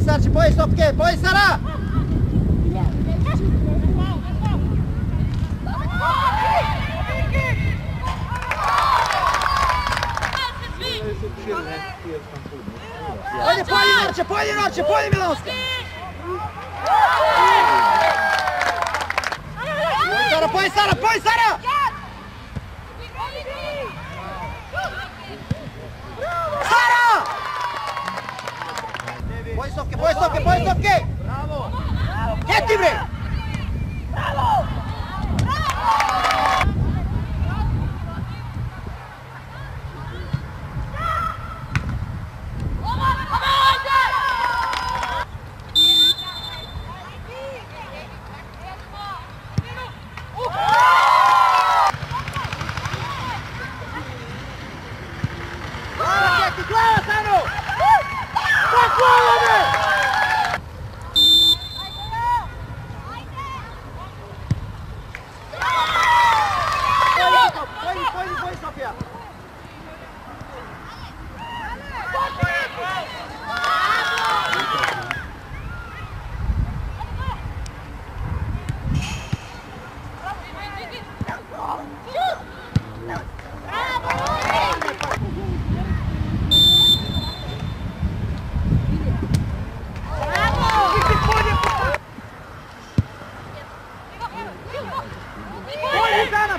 Starci, poi Sofke, poi Sara! Pojdi Norče, pojdi Milanska! Poj Sara! Sara! Poj Sofke! Bravo! Sjeti bre! Bravo! Glava, Sano! Poi Sofia!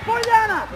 Poljana!